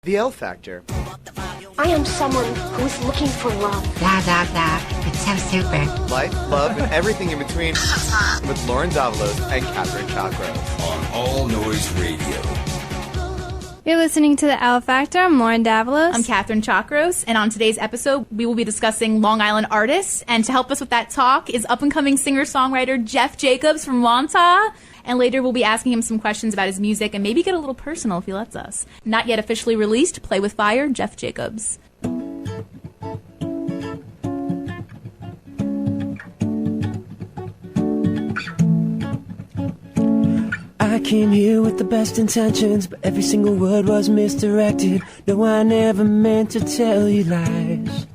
The L Factor. I am someone who is looking for love. Blah, blah, blah. It's so super. Life, love, and everything in between with Lauren Davalos and Catherine Chakros. On All Noise Radio. You're listening to The L Factor. I'm Lauren Davalos. I'm Catherine Chakros, and on today's episode, we will be discussing Long Island artists. And to help us with that talk is up-and-coming singer-songwriter Jeff Jacobs from Wantagh. And later, we'll be asking him some questions about his music and maybe get a little personal if he lets us. Not yet officially released, Play With Fire, Jeff Jacobs. I came here with the best intentions, but every single word was misdirected. No, I never meant to tell you lies.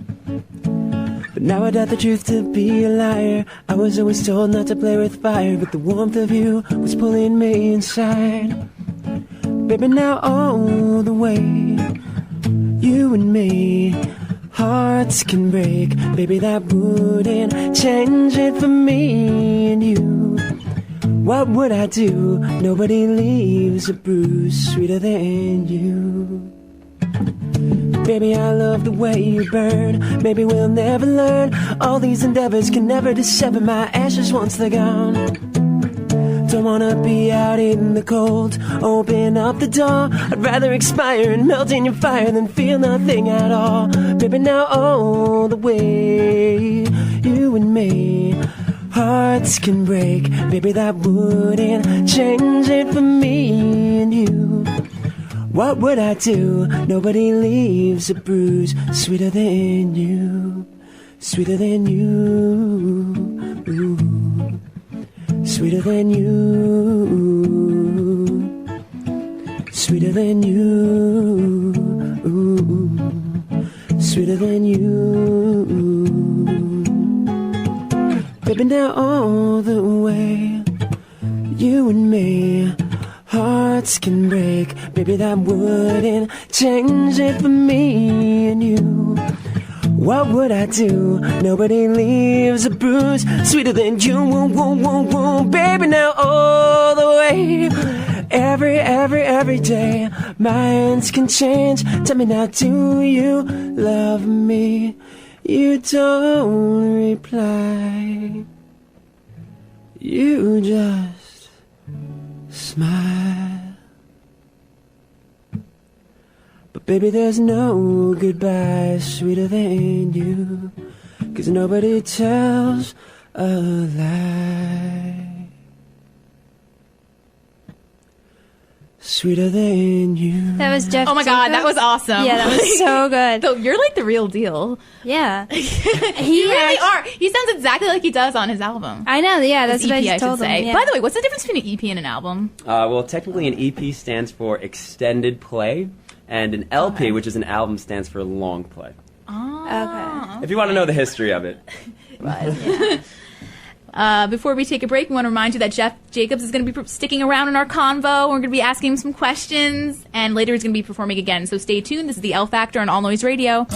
But now I doubt the truth to be a liar. I was always told not to play with fire, but the warmth of you was pulling me inside. Baby, now all the way, you and me, hearts can break. Baby, that wouldn't change it for me and you. What would I do? Nobody leaves a bruise sweeter than you. Baby, I love the way you burn. Maybe we'll never learn. All these endeavors can never dissever my ashes once they're gone. Don't wanna be out in the cold. Open up the door. I'd rather expire and melt in your fire than feel nothing at all. Baby, now all the way, you and me, hearts can break. Baby, that wouldn't change it for me and you. What would I do? Nobody leaves a bruise sweeter than you. Sweeter than you. Ooh. Sweeter than you. Sweeter than you. Ooh. Sweeter than you. Baby, now all the way, you and me, hearts can break. Baby, that wouldn't change it for me and you. What would I do? Nobody leaves a bruise sweeter than you. Woo, woo, woo, woo. Baby, now all the way, every day, minds can change. Tell me now, do you love me? You don't reply. You just smile. But baby, there's no goodbye sweeter than you, 'cause nobody tells a lie sweeter than you. That was Jeff Oh my God, Jacobs. that was awesome. Yeah, that was so good. So you're like the real deal. Yeah. You really are. He sounds exactly like he does on his album. I know, yeah, that's His what EP, I I told should say. him. Yeah. By the way, what's the difference between an EP and an album? Well, technically an EP stands for extended play, and an LP, which is an album, stands for long play. Oh. Okay. If you want to know the history of it. Before we take a break, we want to remind you that Jeff Jacobs is going to be sticking around in our convo. We're going to be asking him some questions, and later he's going to be performing again. So stay tuned. This is the L Factor on All Noise Radio.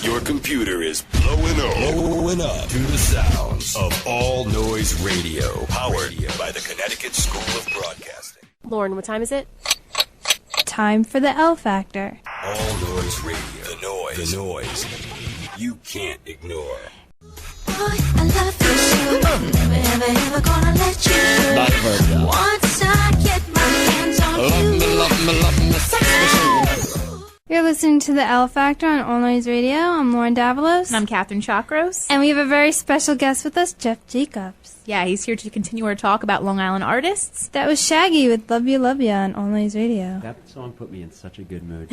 Your computer is blowing up to the sounds of All Noise Radio. Powered by the Connecticut School of Broadcasting. Lauren, what time is it? Time for the L Factor. All Noise Radio. The noise you can't ignore. I love you so. Never, ever gonna let you go. Once I get my hands on you. Love me, sex machine. You're listening to the L Factor on All Noise Radio. I'm Lauren Davalos. And I'm Catherine Chakros. And we have a very special guest with us, Jeff Jacobs. Yeah, he's here to continue our talk about Long Island artists. That was Shaggy with Love Ya on All Noise Radio. That song put me in such a good mood.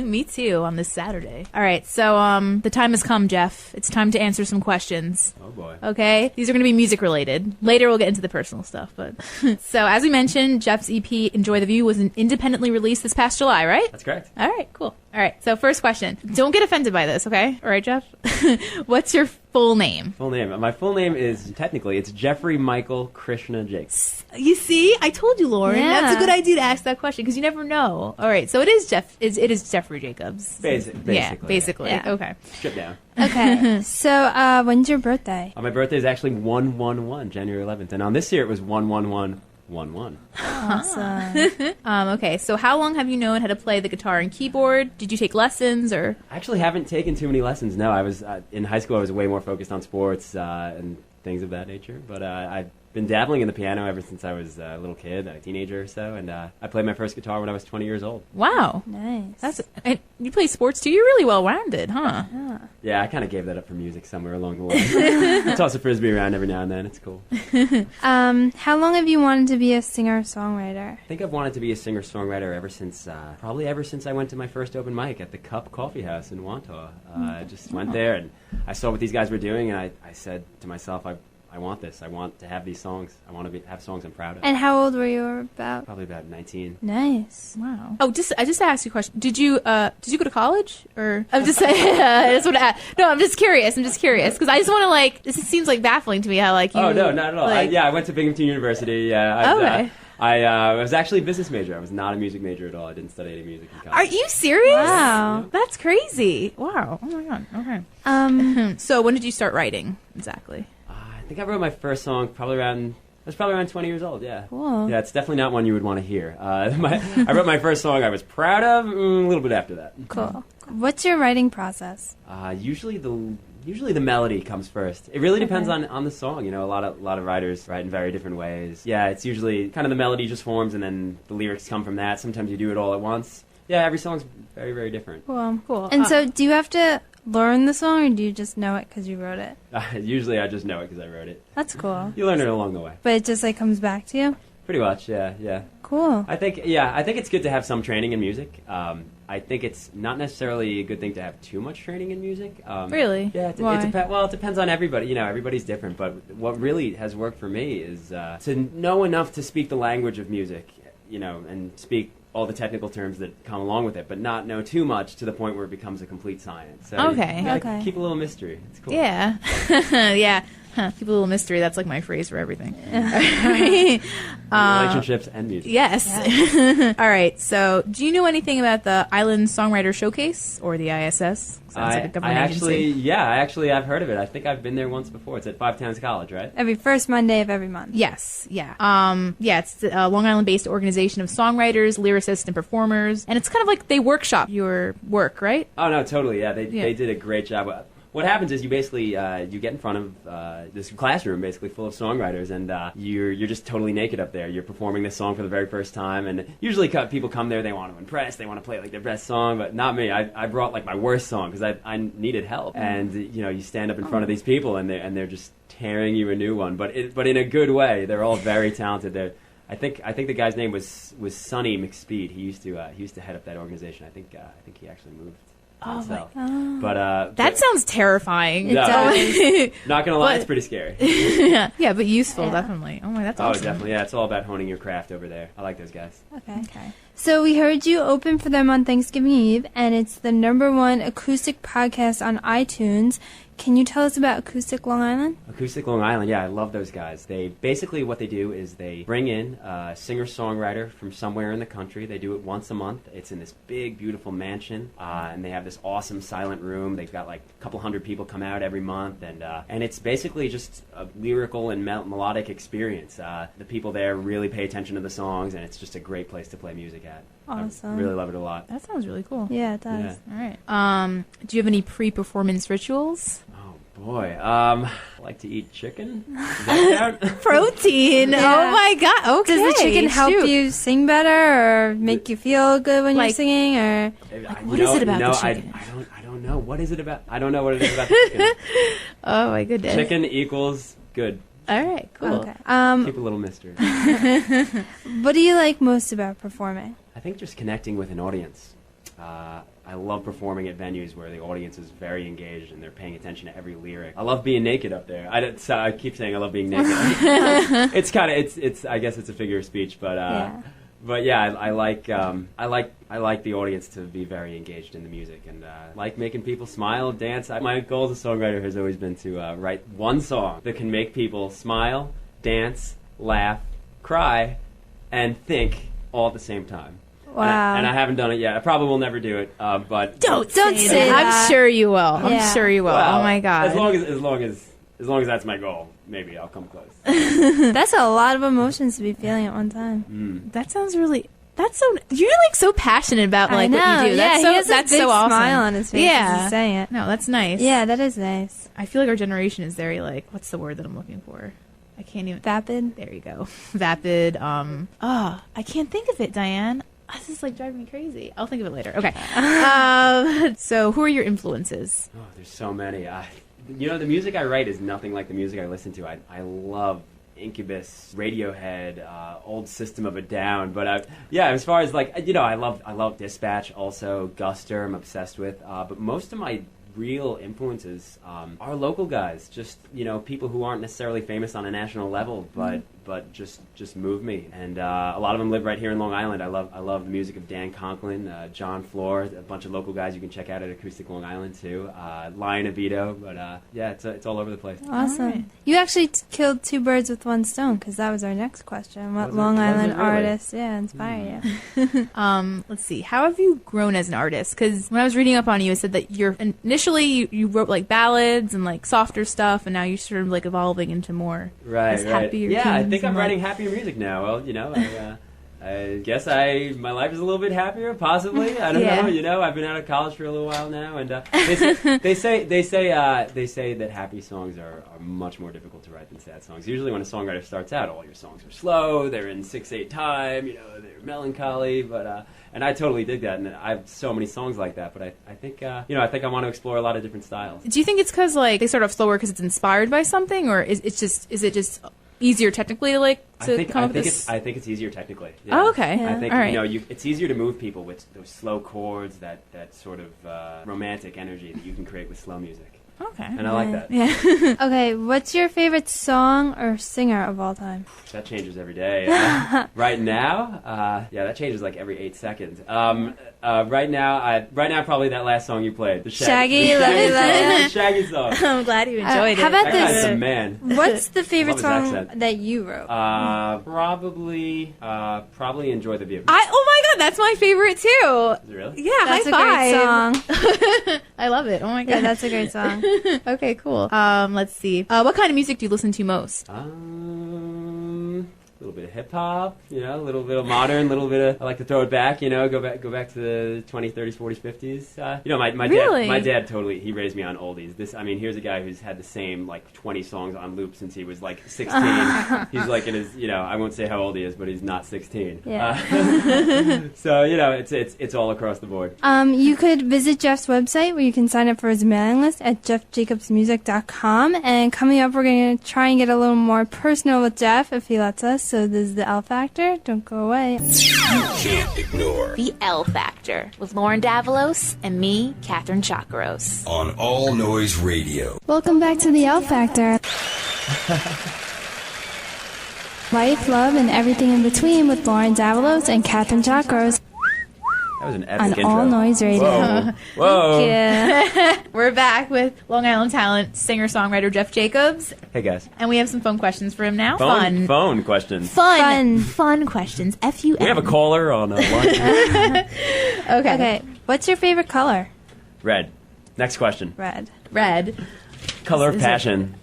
Me too, on this Saturday. All right, so the time has come, Jeff. It's time to answer some questions. Oh, boy. Okay? These are going to be music-related. Later, we'll get into the personal stuff. But so, as we mentioned, Jeff's EP, Enjoy the View, was independently released this past July, right? That's correct. All right, cool. All right, so first question. Don't get offended by this, okay? All right, Jeff? What's your full name? Full name. My full name is, technically, it's Jeffrey Michael Krishna Jacobs. You see? I told you, Lauren. Yeah. That's a good idea to ask that question because you never know. All right, so it is Jeffrey Jacobs. Basically. Yeah, basically. Yeah. Okay. Strip down. Okay, so when's your birthday? My birthday is actually 1/11, January 11th. And on this year, it was 1/11. 1-1. Awesome. Okay, so how long have you known how to play the guitar and keyboard? Did you take lessons or? I actually haven't taken too many lessons. No, I was in high school. I was way more focused on sports and things of that nature. But I've been dabbling in the piano ever since I was a little kid, a teenager or so. And I played my first guitar when I was 20 years old. Wow, Nice. and you play sports too. You're really well rounded, huh? Yeah, I kind of gave that up for music somewhere along the way. I toss a frisbee around every now and then. It's cool. How long have you wanted to be a singer-songwriter? I think I've wanted to be a singer-songwriter ever since, probably ever since I went to my first open mic at the Cup Coffee House in Wantagh. I just went there and I saw what these guys were doing, and I said to myself, I want this. I want to have these songs. I want to have songs I'm proud of. And how old were you about? Probably about 19. Nice. Wow. Oh, I just asked you a question. Did you go to college or? I'm just saying. I just want to ask. No, I'm just curious because I just want to this seems baffling to me how you. Oh no, not at all. I went to Binghamton University. Yeah. I was actually a business major. I was not a music major at all. I didn't study any music in college. Are you serious? Wow. That's crazy. Wow. Oh my god. Okay. So when did you start writing exactly? I think I wrote my first song probably around 20 years old, yeah. Cool. Yeah, it's definitely not one you would want to hear. I wrote my first song I was proud of a little bit after that. Cool. What's your writing process? Usually the melody comes first. It really depends on the song. You know, a lot of writers write in very different ways. Yeah, it's usually kind of the melody just forms and then the lyrics come from that. Sometimes you do it all at once. Yeah, every song's very, very different. Cool. And so do you have to learn the song or do you just know it because you wrote it? Usually I just know it because I wrote it. That's cool. You learn it along the way. But it just comes back to you? Pretty much, yeah. Cool. I think it's good to have some training in music. I think it's not necessarily a good thing to have too much training in music. Really? Yeah. It depends on everybody. You know, everybody's different. But what really has worked for me is to know enough to speak the language of music. You know, and speak all the technical terms that come along with it, but not know too much to the point where it becomes a complete science. So you gotta keep a little mystery. It's cool. Yeah. Yeah. Keep a little mystery. That's my phrase for everything. Relationships and music. Yes. All right. So, do you know anything about the Island Songwriter Showcase or the ISS? Sounds like a government agency. I've heard of it. I think I've been there once before. It's at Five Towns College, right? Every first Monday of every month. Yes. Yeah. It's a Long Island-based organization of songwriters, lyricists, and performers, and it's kind of like they workshop your work, right? Oh no, totally. Yeah, they did a great job. What happens is you basically you get in front of this classroom basically full of songwriters, and you're just totally naked up there. You're performing this song for the very first time, and usually people come there, they want to impress, they want to play their best song, but not me. I brought my worst song because I needed help, and you stand up in front of these people, and they're just tearing you a new one, but in a good way. They're all very talented. I think the guy's name was Sonny McSpeed. He used to head up that organization. I think he actually moved. Oh my God. But that sounds terrifying. It does. Not gonna lie, it's pretty scary. Yeah, but useful, definitely. Oh my, that's awesome. Oh, definitely. Yeah, it's all about honing your craft over there. I like those guys. Okay. So we heard you open for them on Thanksgiving Eve, and it's the #1 acoustic podcast on iTunes. Can you tell us about Acoustic Long Island? Acoustic Long Island, yeah, I love those guys. They basically what they do is they bring in a singer-songwriter from somewhere in the country. They do it once a month. It's in this big, beautiful mansion, and they have this awesome silent room. They've got a couple hundred people come out every month, and it's basically just a lyrical and melodic experience. The people there really pay attention to the songs, and it's just a great place to play music at. Awesome. I really love it a lot. That sounds really cool. Yeah, it does. Yeah. All right. Do you have any pre-performance rituals? Oh boy, I like to eat chicken. Does that count? Protein. Yeah. Oh my god. Okay. Does the chicken help you sing better, or make you feel good when you're singing, or what is it about the chicken? I don't know. What is it about? I don't know what it is about the chicken. Oh my goodness. Chicken equals good. All right. Cool. Okay. Keep a little mystery. What do you like most about performing? I think just connecting with an audience. I love performing at venues where the audience is very engaged and they're paying attention to every lyric. I love being naked up there. I keep saying I love being naked. It's I guess it's a figure of speech, but I like the audience to be very engaged in the music, and like making people smile, dance. My goal as a songwriter has always been to write one song that can make people smile, dance, laugh, cry, and think all at the same time. Wow. And I haven't done it yet. I probably will never do it. But don't say that. I'm sure you will. Yeah. I'm sure you will. Well, oh my god. As long as as long as that's my goal, maybe I'll come close. That's a lot of emotions to be feeling at one time. That sounds really. That's so. You're like so passionate about like I know. what you do. That's he so. has That's this big so awesome. smile on his face as he's saying it. No, that's nice. Yeah, that is nice. I feel like our generation is very like. What's the word that I'm looking for? I can't even. Vapid. There you go. Vapid. I can't think of it, Diane. This is like driving me crazy. I'll think of it later. Okay. So, who are your influences? Oh, there's so many. The music I write is nothing like the music I listen to. I love Incubus, Radiohead, old System of a Down. But as far as like, I love Dispatch also, Guster I'm obsessed with. But most of my real influences are local guys, just people who aren't necessarily famous on a national level, but just move me. And a lot of them live right here in Long Island. I love the music of Dan Conklin, John Floor, a bunch of local guys you can check out at Acoustic Long Island too. Lion Avito, but it's all over the place. Awesome. All right. You actually killed two birds with one stone, because that was our next question. What Long Island artists inspire you? Let's see. How have you grown as an artist? Because when I was reading up on you, it said that initially you wrote like ballads and like softer stuff, and now you're sort of like evolving into more happier. Yeah, I think I'm like, writing happier music now. Well, I guess my life is a little bit happier, possibly. I don't know. I've been out of college for a little while now, and they say that happy songs are much more difficult to write than sad songs. Usually, when a songwriter starts out, all your songs are slow. They're in 6/8 time. They're melancholy. But and I totally dig that, and I have so many songs like that. But I think I want to explore a lot of different styles. Do you think it's because like they start off slower because it's inspired by something, or is it just easier technically to come up with this? I think it's easier technically. Yeah. Oh, okay. I think all right. it's easier to move people with those slow chords, that sort of romantic energy that you can create with slow music. Okay. And I like that. Yeah. Okay, what's your favorite song or singer of all time? That changes every day. Right now, that changes like every 8 seconds. Right now, probably that last song you played, the Shaggy, Love You, Love You. Shaggy song. I'm glad you enjoyed it. How about That this? guy's the man. What's the favorite Love his song accent. that you wrote? Probably Enjoy the View. Oh my god, that's my favorite too. Is it really? Yeah, That's a high great five. song. I love it. Oh my god, Yeah, that's a great song. okay, cool. Let's see. What kind of music do you listen to most? A little bit of hip hop, a little bit of modern, I like to throw it back, go back to the 20s, 30s, 40s, 50s. My dad totally, he raised me on oldies. Here's a guy who's had the same like 20 songs on loop since he was like 16. He's like in his, I won't say how old he is, but he's not 16. Yeah. So, it's all across the board. You could visit Jeff's website where you can sign up for his mailing list at jeffjacobsmusic.com. And coming up, we're going to try and get a little more personal with Jeff if he lets us. So this is the L Factor. Don't go away. Can't ignore. The L Factor with Lauren Davalos and me, Catherine Chakros. On All Noise Radio. Welcome back to the L Factor. Life, love, and everything in between with Lauren Davalos and Catherine Chakros. That was an epic On intro. All Noise Radio. Whoa. Yeah. We're back with Long Island talent, singer-songwriter Jeff Jacobs. Hey, guys. And we have some fun questions for him now. Phone questions. Fun questions. F-U-N. We have a caller on line. Okay. What's your favorite color? Red. Next question. Red. Color of passion.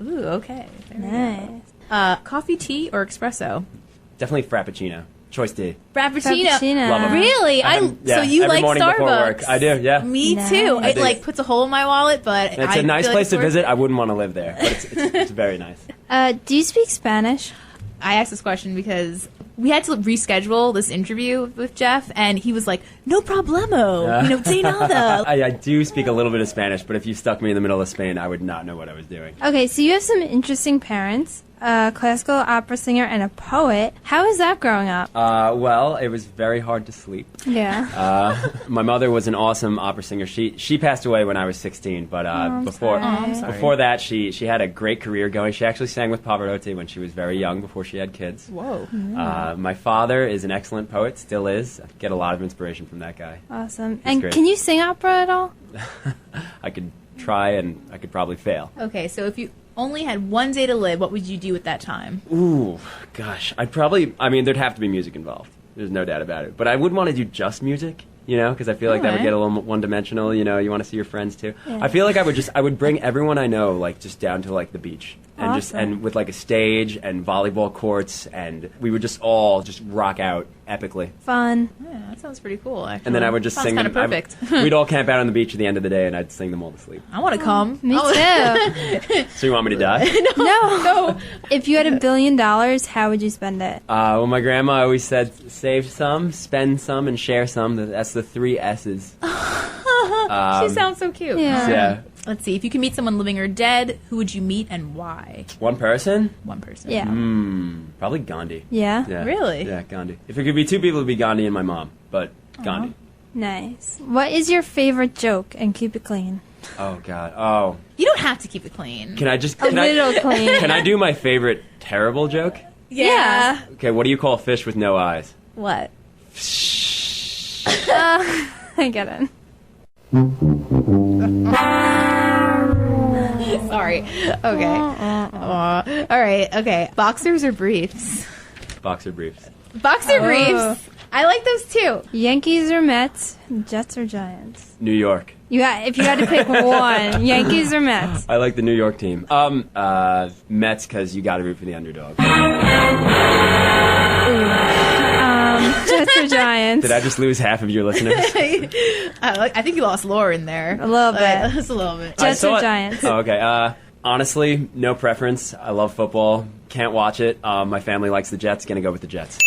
Ooh, okay. Nice. Coffee, tea, or espresso? Definitely Frappuccino. Choice D. Frappuccino. Love 'em. Really? So you every like morning Starbucks? before work. I do, yeah. Me Nice. too. I It do. like puts a hole in my wallet, but It's a nice place to visit. I wouldn't want to live there, but it's very nice. Do you speak Spanish? I asked this question because we had to reschedule this interview with Jeff, and he was like, "No problemo, say nada." I do speak a little bit of Spanish, but if you stuck me in the middle of Spain, I would not know what I was doing. Okay, so you have some interesting parents. A classical opera singer and a poet. How was that growing up? Well, it was very hard to sleep. Yeah. My mother was an awesome opera singer. She passed away when I was 16, but before that, she had a great career going. She actually sang with Pavarotti when she was very young, before she had kids. Whoa. My father is an excellent poet, still is. I get a lot of inspiration from that guy. Awesome. He's And great. can you sing opera at all? I could try, and I could probably fail. Okay, so if you only had one day to live, what would you do at that time? Ooh, gosh. There'd have to be music involved. There's no doubt about it. But I wouldn't want to do just music. you know, because I feel like that would Alright. get a little one-dimensional. You know, you want to see your friends too. Yeah. I feel like I would bring everyone I know like just down to like the beach. And just Awesome. and with like a stage and volleyball courts, and we would just all just rock out epically. Fun. Yeah, that sounds pretty cool, actually. And then I would just Sounds sing kind them. of perfect. We'd all camp out on the beach at the end of the day, and I'd sing them all to sleep. I want to come. Me too. So you want me to die? No. If you had $1 billion, how would you spend it? Well, my grandma always said, save some, spend some, and share some. That's the 3 S's. She sounds so cute. Yeah. Yeah. Let's see. If you could meet someone living or dead, who would you meet and why? One person? One person. Yeah. Probably Gandhi. Yeah? Yeah. Really? Yeah, Gandhi. If it could be 2 people, it'd be Gandhi and my mom. But Gandhi. Nice. What is your favorite joke? And keep it clean. Oh, God. Oh. You don't have to keep it clean. Can I just... A little clean. Can I do my favorite terrible joke? Yeah. Okay, what do you call a fish with no eyes? What? I get it. Sorry. Okay. All right. Okay. Boxers or briefs? Boxer briefs. Boxer briefs. I like those too. Yankees or Mets? Jets or Giants? New York. If you had to pick one, Yankees or Mets? I like the New York team. Mets, because you got to root for the underdog. Jets or Giants? Did I just lose half of your listeners? I think you lost lore in there. A little bit. Just a little bit. Jets or Giants? Oh, okay. Honestly, no preference. I love football. Can't watch it. My family likes the Jets. Gonna go with the Jets.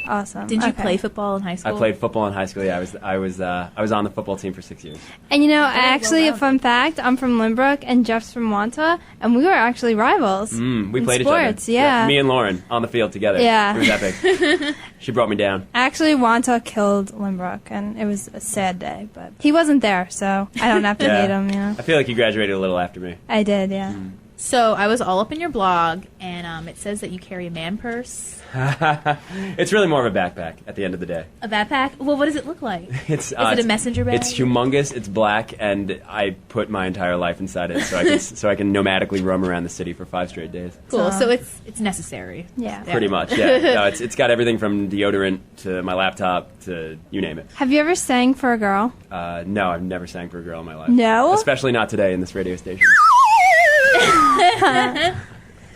Awesome. Didn't you Okay. play football in high school? I played football in high school. Yeah, I was on the football team for 6 years. And actually, a fun fact, I'm from Lynbrook and Jeff's from Wanta, and we were actually rivals. We in played sports, each other. yeah. Me and Lauren on the field together. Yeah. It was epic. She brought me down. Actually, Wanta killed Lynbrook, and it was a sad day, but he wasn't there, so I don't have to hate him, I feel like you graduated a little after me. I did, yeah. So I was all up in your blog, and it says that you carry a man purse, It's really more of a backpack at the end of the day. a backpack. Well, what does it look like? Is it a messenger bag? It's humongous. It's black, and I put my entire life inside it, so I can nomadically roam around the city for 5 straight days. Cool. So it's necessary. Yeah. Pretty much, yeah. No, it's got everything from deodorant to my laptop to you name it. Have you ever sang for a girl? No, I've never sang for a girl in my life. No? Especially not today in this radio station.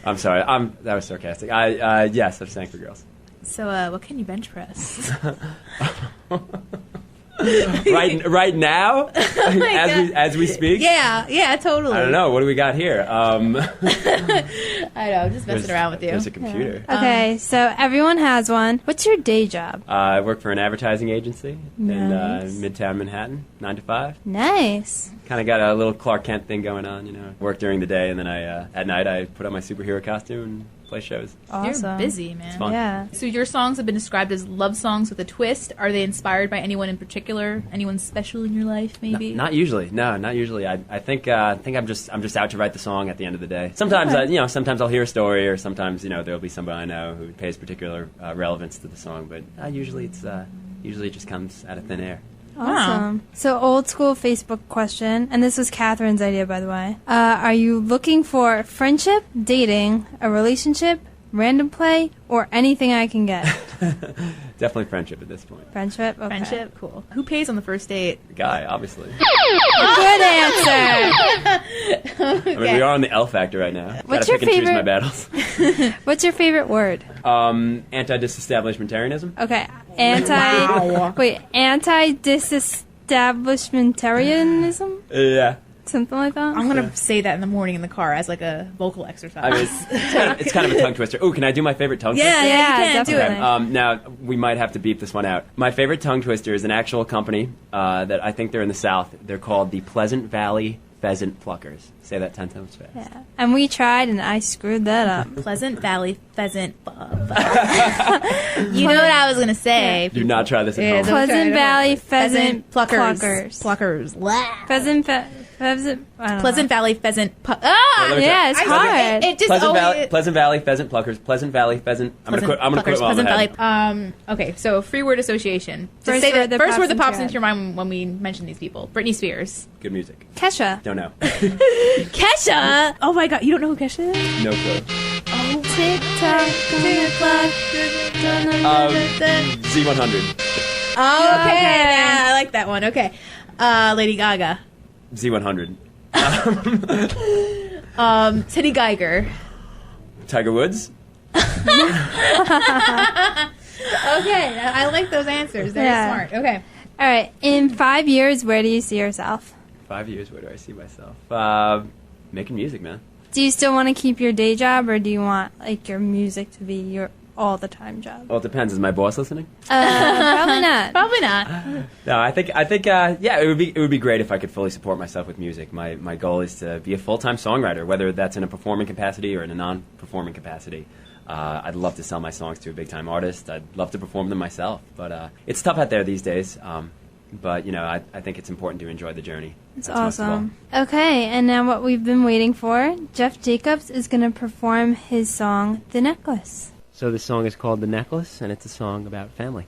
I'm sorry. That was sarcastic. Yes, I've sang for girls. So what can you bench press? Right now, as we speak. Yeah, totally. I don't know. What do we got here? I know. I'm just messing around with you. There's a computer. Okay, so everyone has one. What's your day job? I work for an advertising agency Nice. in Midtown Manhattan, 9 to 5. Nice. Kind of got a little Clark Kent thing going on, you know. Work during the day, and then at night I put on my superhero costume and play shows. Awesome. You're busy, man. It's fun. Yeah. So your songs have been described as love songs with a twist. Are they inspired by anyone in particular? Anyone special in your life, maybe? Not usually. No, not usually. I think I'm just out to write the song at the end of the day. Sometimes sometimes I'll hear a story, or sometimes there'll be somebody I know who pays particular relevance to the song. But usually it just comes out of thin air. Awesome. So old school Facebook question, and this was Catherine's idea, by the way. Are you looking for friendship, dating, a relationship, random play, or anything I can get? Definitely friendship at this point. Friendship? Okay. Friendship? Cool. Who pays on the first date? The guy, obviously. Good answer. I mean, we are on the L Factor right now. What's Gotta your pick and choose my favorite- battles. What's your favorite word? Anti-disestablishmentarianism. Okay. Anti-disestablishmentarianism? Yeah. Something like that? I'm going to say that in the morning in the car as like a vocal exercise. I mean, it's kind of a tongue twister. Oh, can I do my favorite tongue twister? Yeah, you can. Do definitely. it. Now, we might have to beep this one out. My favorite tongue twister is an actual company that I think they're in the South. They're called the Pleasant Valley Pheasant Pluckers. Say that 10 times fast. Yeah. And we tried, and I screwed that up. Pleasant Valley Pheasant. You know what I was going to say. Do not try this at Yeah, home. don't try Pleasant it. Valley Pheasant Pluckers. Pluckers. Pluckers. Pheasant, I don't Pleasant know. Valley Pheasant. let me Yeah, it's hard. It just Pleasant Valley Pheasant Pluckers. Pleasant Valley Pheasant. I'm gonna quit while I'm ahead. Okay, so free word association. First Say word the that first word that pops pops into into your mind when we mention these people. Britney Spears. Good music. Kesha. Don't know. Kesha. Oh my God, you don't know who Kesha is? No clue. Tick tock, tick tock. Z100. Oh, okay. Yeah, I like that one. Okay. Lady Gaga. Z100. Teddy Geiger. Tiger Woods. Okay, I like those answers. Very smart. Okay. All right. In 5 years, where do you see yourself? 5 years, where do I see myself? Making music, man. Do you still want to keep your day job, or do you want like your music to be your all the time job? Well, it depends. Is my boss listening? Probably not. Probably not. No, I think, yeah, it would be great if I could fully support myself with music. My goal is to be a full-time songwriter, whether that's in a performing capacity or in a non-performing capacity. I'd love to sell my songs to a big-time artist. I'd love to perform them myself, but it's tough out there these days. But, you know, I think it's important to enjoy the journey. That's awesome. Okay, and now what we've been waiting for, Jeff Jacobs is going to perform his song, The Necklace. So the song is called The Necklace, and it's a song about family.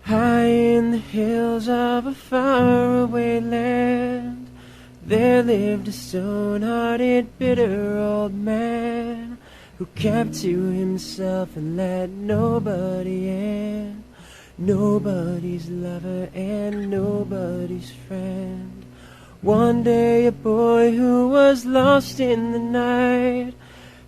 High in the hills of a faraway land, there lived a stone-hearted, bitter old man who kept to himself and let nobody in. Nobody's lover and nobody's friend. One day a boy who was lost in the night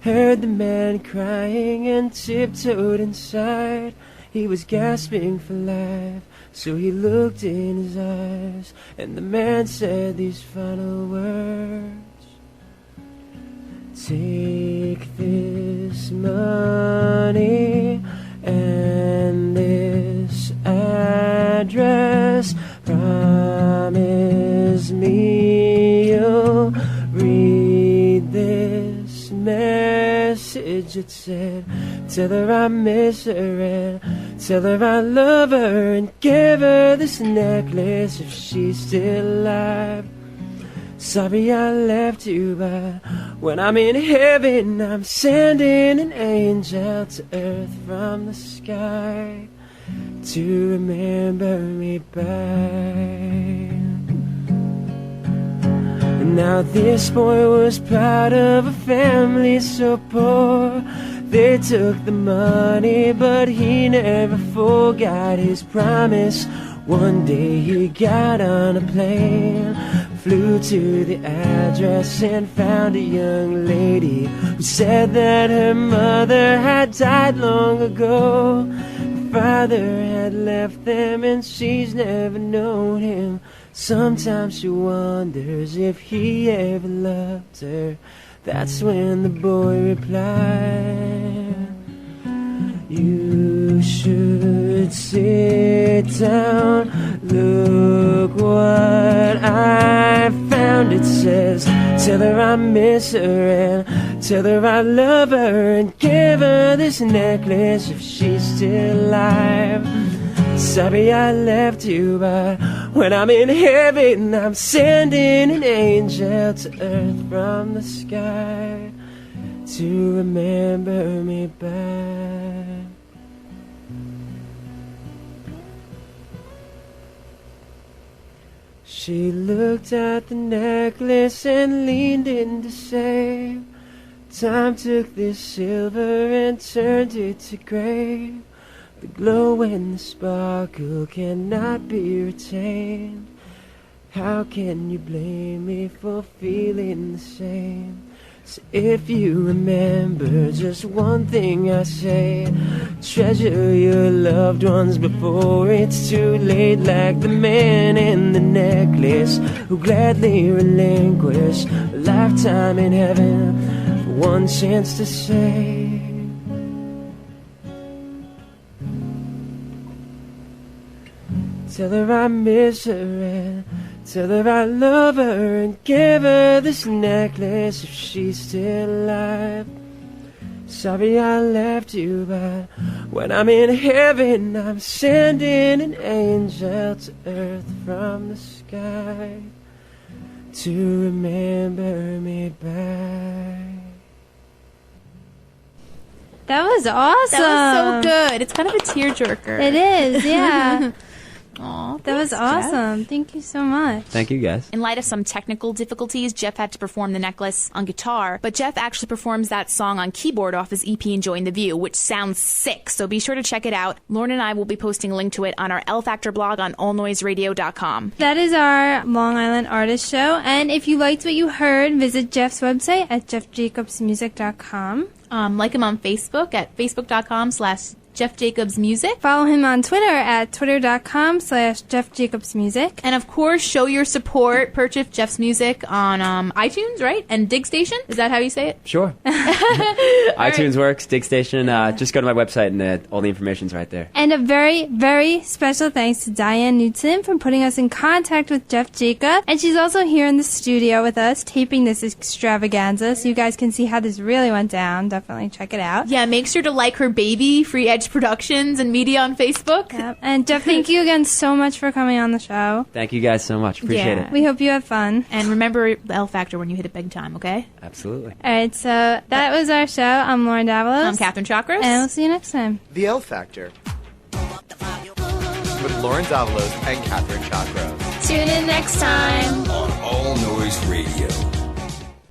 heard the man crying and tiptoed inside. He was gasping for life, so he looked in his eyes, and the man said these final words: take this money and this address, promise me you'll read this message. It said, tell her I miss her and tell her I love her, and give her this necklace if she's still alive. Sorry I left you, but when I'm in heaven, I'm sending an angel to earth from the sky to remember me by. And now this boy was part of a family so poor, they took the money, but he never forgot his promise. One day he got on a plane, flew to the address and found a young lady who said that her mother had died long ago. Her father had left them and she's never known him. Sometimes she wonders if he ever loved her. That's when the boy replied, you should sit down, look what I found. It says, tell her I miss her and tell her I love her, and give her this necklace if she's still alive. Sorry I left you, but when I'm in heaven, I'm sending an angel to earth from the sky to remember me back. She looked at the necklace and leaned in to say, time took this silver and turned it to gray. The glow and the sparkle cannot be retained. How can you blame me for feeling the same? So if you remember just one thing I say, treasure your loved ones before it's too late, like the man in the necklace who gladly relinquished a lifetime in heaven for one chance to say, tell her I miss her and tell her I love her, and give her this necklace if she's still alive. Sorry I left you, but when I'm in heaven, I'm sending an angel to earth from the sky to remember me back. That was awesome. That was so good. It's kind of a tearjerker. It is, yeah. Aw, That was thanks, Jeff. awesome. Thank you so much. Thank you, guys. In light of some technical difficulties, Jeff had to perform The Necklace on guitar, but Jeff actually performs that song on keyboard off his EP Enjoying the View, which sounds sick, so be sure to check it out. Lauren and I will be posting a link to it on our L Factor blog on allnoiseradio.com. That is our Long Island Artist Show, and if you liked what you heard, visit Jeff's website at jeffjacobsmusic.com. Like him on Facebook at facebook.com/JeffJacobsMusic. Follow him on Twitter at twitter.com/JeffJacobsMusic. And of course, show your support. Purchase Jeff's music on iTunes, right? And Dig Station? Is that how you say it? Sure. iTunes works, Dig Station. Just go to my website and all the information's right there. And a very, very special thanks to Diane Newton for putting us in contact with Jeff Jacob. And she's also here in the studio with us taping this extravaganza, so you guys can see how this really went down. Definitely check it out. Yeah, make sure to like her baby, Free Edge Productions and Media on Facebook. Yep. And Jeff, thank you again so much for coming on the show. Thank you guys so much. Appreciate it. We hope you have fun. And remember the L Factor when you hit it big time, okay? Absolutely. All right, so that was our show. I'm Lauren Davalos. I'm Catherine Chakras. And we'll see you next time. The L Factor. With Lauren Davalos and Catherine Chakras. Tune in next time on All Noise Radio.